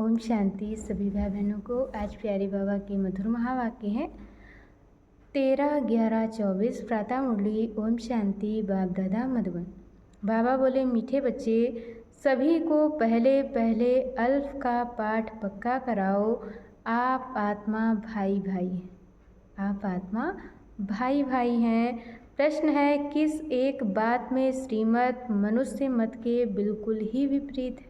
ओम शांति। सभी भाई बहनों को आज प्यारे बाबा के मधुर महावाक्य हैं 13/11/24 प्रातः मुरली। ओम शांति। बाप दादा मधुबन। बाबा बोले, मीठे बच्चे, सभी को पहले पहले अल्फ का पाठ पक्का कराओ। आप आत्मा भाई भाई हैं। आप आत्मा भाई भाई हैं। प्रश्न है, किस एक बात में श्रीमत मनुष्य मत के बिल्कुल ही विपरीत है?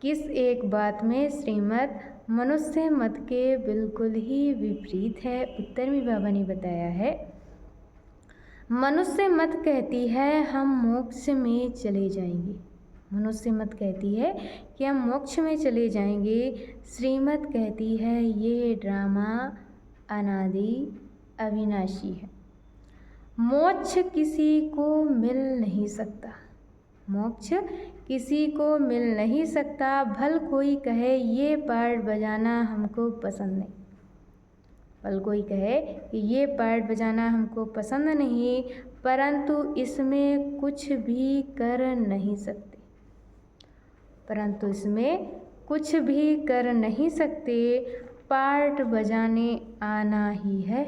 किस एक बात में श्रीमत मनुष्य मत के बिल्कुल ही विपरीत है? उत्तर में बाबा ने बताया है, मनुष्य मत कहती है हम मोक्ष में चले जाएंगे। मनुष्य मत कहती है कि हम मोक्ष में चले जाएंगे। श्रीमत कहती है ये ड्रामा अनादि अविनाशी है। मोक्ष किसी को मिल नहीं सकता। मोक्ष किसी को मिल नहीं सकता। भल कोई कहे ये पार्ट बजाना हमको पसंद नहीं। भल कोई कहे कि ये पार्ट बजाना हमको पसंद नहीं, परंतु इसमें कुछ भी कर नहीं सकते। परंतु इसमें कुछ भी कर नहीं सकते। पार्ट बजाने आना ही है।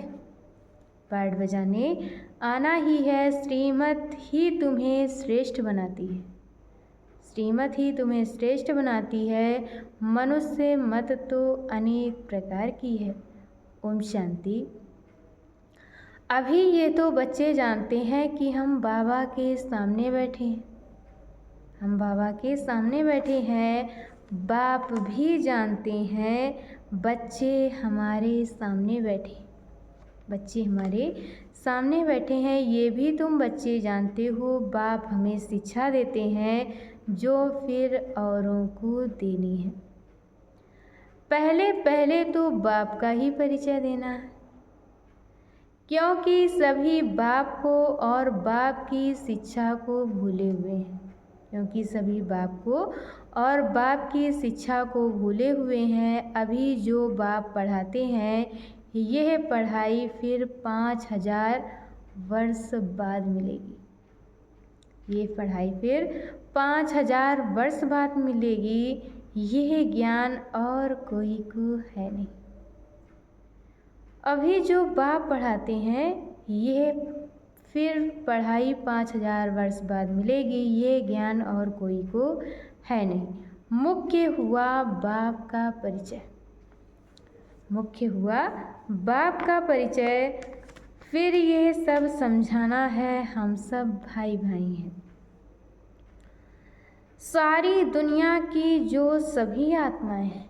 पार्ट बजाने आना ही है। श्रीमत ही तुम्हें श्रेष्ठ बनाती है। श्रीमत ही तुम्हें श्रेष्ठ बनाती है। मनुष्य मत तो अनेक प्रकार की है। ओम शांति। अभी ये तो बच्चे जानते हैं कि हम बाबा के सामने बैठे हैं। हम बाबा के सामने बैठे हैं। बाप भी जानते हैं बच्चे हमारे सामने बैठे। बच्चे हमारे सामने बैठे हैं, ये भी तुम बच्चे जानते हो। बाप हमें शिक्षा देते हैं जो फिर औरों को देनी है। पहले पहले तो बाप का ही परिचय देना है, क्योंकि सभी बाप को और बाप की शिक्षा को भूले हुए हैं। क्योंकि सभी बाप को और बाप की शिक्षा को भूले हुए हैं। अभी जो बाप पढ़ाते हैं यह पढ़ाई फिर 5000 वर्ष बाद मिलेगी। ये पढ़ाई फिर 5000 वर्ष बाद मिलेगी। यह ज्ञान और कोई को है नहीं। अभी जो बाप पढ़ाते हैं यह फिर पढ़ाई 5000 वर्ष बाद मिलेगी। ये ज्ञान और कोई को है नहीं। मुख्य हुआ बाप का परिचय। मुख्य हुआ बाप का परिचय। फिर यह सब समझाना है हम सब भाई भाई हैं। सारी दुनिया की जो सभी आत्माएं हैं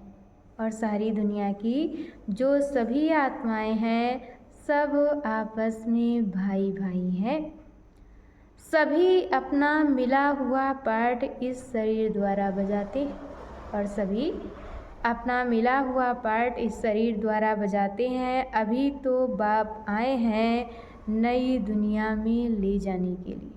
और सारी दुनिया की जो सभी आत्माएं हैं सब आपस में भाई भाई हैं। सभी अपना मिला हुआ पार्ट इस शरीर द्वारा बजाते हैं और सभी अपना मिला हुआ पार्ट इस शरीर द्वारा बजाते हैं। अभी तो बाप आए हैं नई दुनिया में ले जाने के लिए,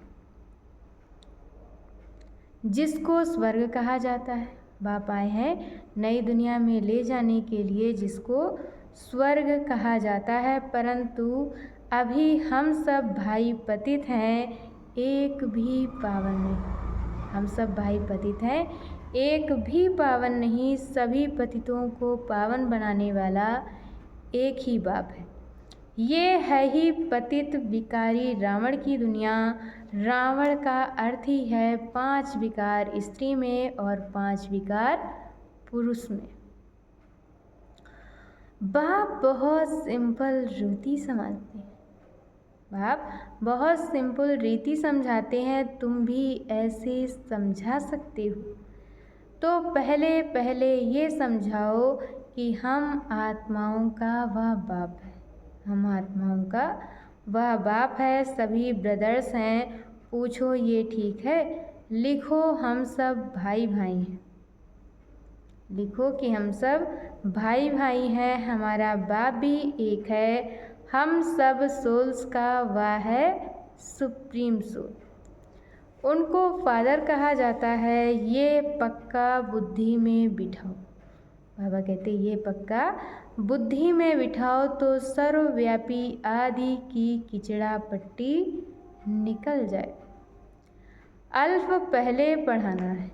जिसको स्वर्ग कहा जाता है। बाप आए हैं नई दुनिया में ले जाने के लिए, जिसको स्वर्ग कहा जाता है। परंतु अभी हम सब भाई पतित हैं, एक भी पावन नहीं। हम सब भाई पतित हैं, एक भी पावन नहीं। सभी पतितों को पावन बनाने वाला एक ही बाप है। ये है ही पतित विकारी रावण की दुनिया। रावण का अर्थ ही है 5 विकार स्त्री में और 5 विकार पुरुष में। बाप बहुत सिंपल रीति समझते हैं। बाप बहुत सिंपल रीति समझाते हैं। तुम भी ऐसे समझा सकते हो। तो पहले पहले ये समझाओ कि हम आत्माओं का वह बाप है। हम आत्माओं का वह बाप है। सभी ब्रदर्स हैं। पूछो ये ठीक है? लिखो हम सब भाई भाई हैं। लिखो कि हम सब भाई भाई हैं। हमारा बाप भी एक है। हम सब सोल्स का वह है सुप्रीम सोल। उनको फादर कहा जाता है। ये पक्का बुद्धि में बिठाओ। बाबा कहते ये पक्का बुद्धि में बिठाओ तो सर्वव्यापी आदि की किचड़ा पट्टी निकल जाए। अल्फ पहले पढ़ाना है।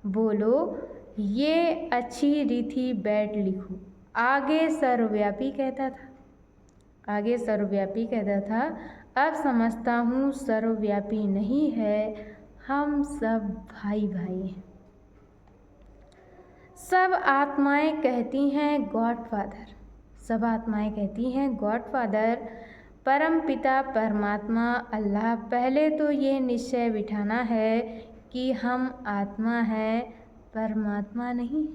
बोलो ये अच्छी रीति बैठ लिखूं। आगे सर्वव्यापी कहता था, अब समझता हूँ सर्वव्यापी नहीं है, हम सब भाई भाई हैं। सब आत्माएं कहती हैं गॉडफादर, परम पिता परमात्मा अल्लाह। पहले तो ये निश्चय बिठाना है कि हम आत्मा है, परमात्मा नहीं।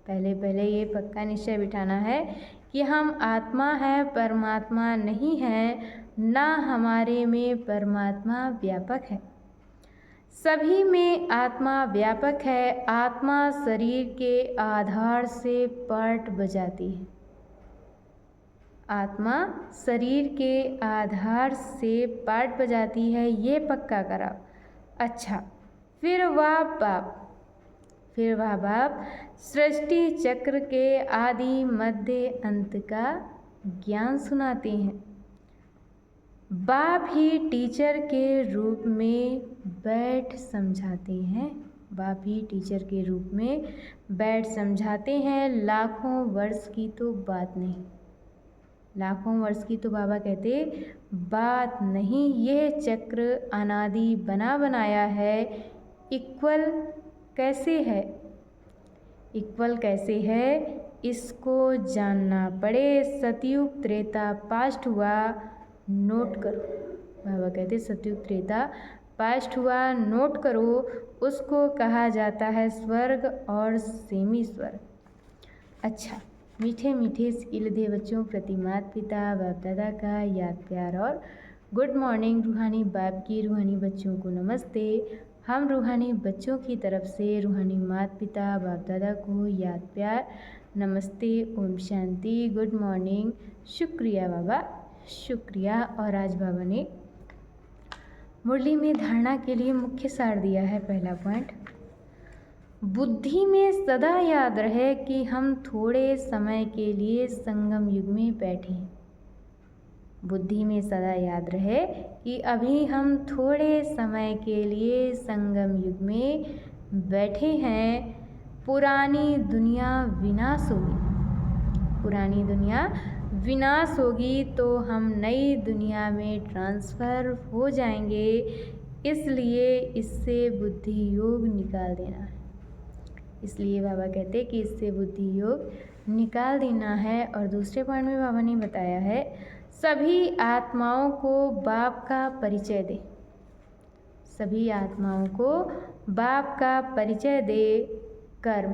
पहले ये पक्का निश्चय बिठाना है कि हम आत्मा है, परमात्मा नहीं है, ना हमारे में परमात्मा व्यापक है। सभी में आत्मा व्यापक है। आत्मा शरीर के आधार से पार्ट बजाती है। आत्मा शरीर के आधार से पार्ट बजाती है, ये पक्का कराओ। अच्छा, फिर वह बाप सृष्टि चक्र के आदि मध्य अंत का ज्ञान सुनाते हैं। बाप ही टीचर के रूप में बैठ समझाते हैं। लाखों वर्ष की तो बात नहीं। बाबा कहते बात नहीं। यह चक्र अनादि बना बनाया है। इक्वल कैसे है इसको जानना पड़े। सतयुग त्रेता पास्ट हुआ, नोट करो। बाबा कहते सतयुग त्रेता पास्ट हुआ, नोट करो। उसको कहा जाता है स्वर्ग और सेमी स्वर्ग। अच्छा, मीठे मीठे स्किलदे बच्चों प्रति माता पिता बाप दादा का याद प्यार और गुड मॉर्निंग। रूहानी बाप की रूहानी बच्चों को नमस्ते। हम रूहानी बच्चों की तरफ से रूहानी माता पिता बाप दादा को याद प्यार नमस्ते, ओम शांति, गुड मॉर्निंग। शुक्रिया बाबा, शुक्रिया। और आज बाबा ने मुरली में धारणा के लिए मुख्य सार दिया है। पहला पॉइंट, बुद्धि में सदा याद रहे कि हम थोड़े समय के लिए संगम युग में बैठे हैं। बुद्धि में सदा याद रहे कि अभी हम थोड़े समय के लिए संगम युग में बैठे हैं। पुरानी दुनिया विनाश होगी तो हम नई दुनिया में ट्रांसफ़र हो जाएंगे। इसलिए इससे बुद्धि योग निकाल देना है। इसलिए बाबा कहते कि इससे बुद्धि योग निकाल देना है। और दूसरे पॉइंट में बाबा ने बताया है, सभी आत्माओं को बाप का परिचय दे। सभी आत्माओं को बाप का परिचय दे। कर्म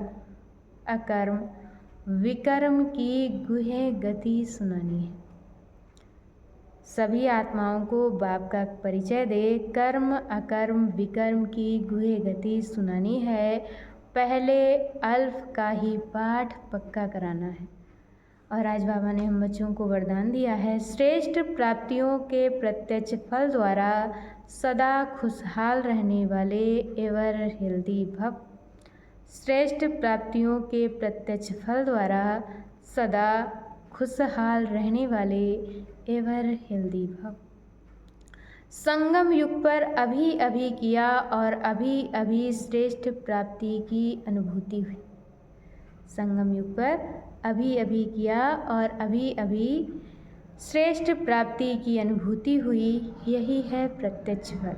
अकर्म विकर्म की गुहे गति सुनानी है। सभी आत्माओं को बाप का परिचय दे। कर्म अकर्म विकर्म की गुहे गति सुनानी है। पहले अल्फ का ही पाठ पक्का कराना है। और आज बाबा ने हम बच्चों को वरदान दिया है, श्रेष्ठ प्राप्तियों के प्रत्यक्ष फल द्वारा सदा खुशहाल रहने वाले एवर हेल्दी भव। श्रेष्ठ प्राप्तियों के प्रत्यक्ष फल द्वारा सदा खुशहाल रहने वाले एवर हेल्दी भव। संगम युग पर अभी अभी किया और अभी अभी श्रेष्ठ प्राप्ति की अनुभूति हुई। संगम युग पर अभी अभी किया और अभी अभी श्रेष्ठ प्राप्ति की अनुभूति हुई। यही है प्रत्यक्ष फल।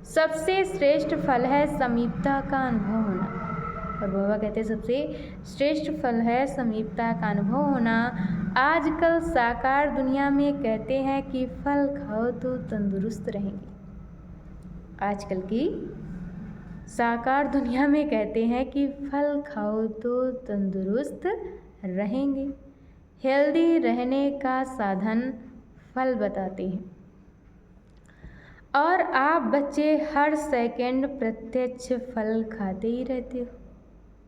सबसे श्रेष्ठ फल है समीपता का अनुभव होना। और बाबा कहते हैं सबसे श्रेष्ठ फल है समीपता का अनुभव होना। आजकल साकार दुनिया में कहते हैं कि फल खाओ तो तंदुरुस्त रहेंगे। आजकल की साकार दुनिया में कहते हैं कि फल खाओ तो तंदुरुस्त रहेंगे। हेल्दी रहने का साधन फल बताते हैं। और आप बच्चे हर सेकंड प्रत्यक्ष फल खाते ही रहते हो।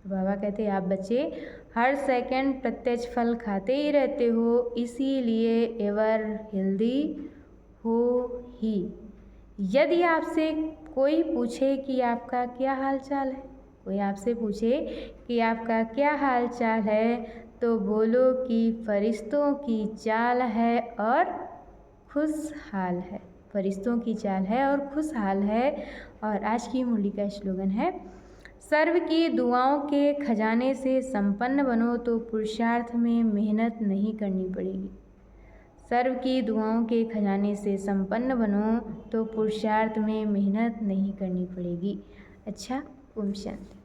बाबा कहते हैं आप बच्चे हर सेकंड प्रत्यक्ष फल खाते ही रहते हो, इसीलिए एवर हेल्दी हो ही। यदि आपसे कोई पूछे कि आपका क्या हाल चाल है, तो बोलो कि फरिश्तों की चाल है और खुशहाल है। फरिश्तों की चाल है और खुशहाल है। और आज की मुरली का स्लोगन है, सर्व की दुआओं के खजाने से संपन्न बनो तो पुरुषार्थ में मेहनत नहीं करनी पड़ेगी। सर्व की दुआओं के खजाने से संपन्न बनो तो पुरुषार्थ में मेहनत नहीं करनी पड़ेगी। अच्छा, ओम शांति।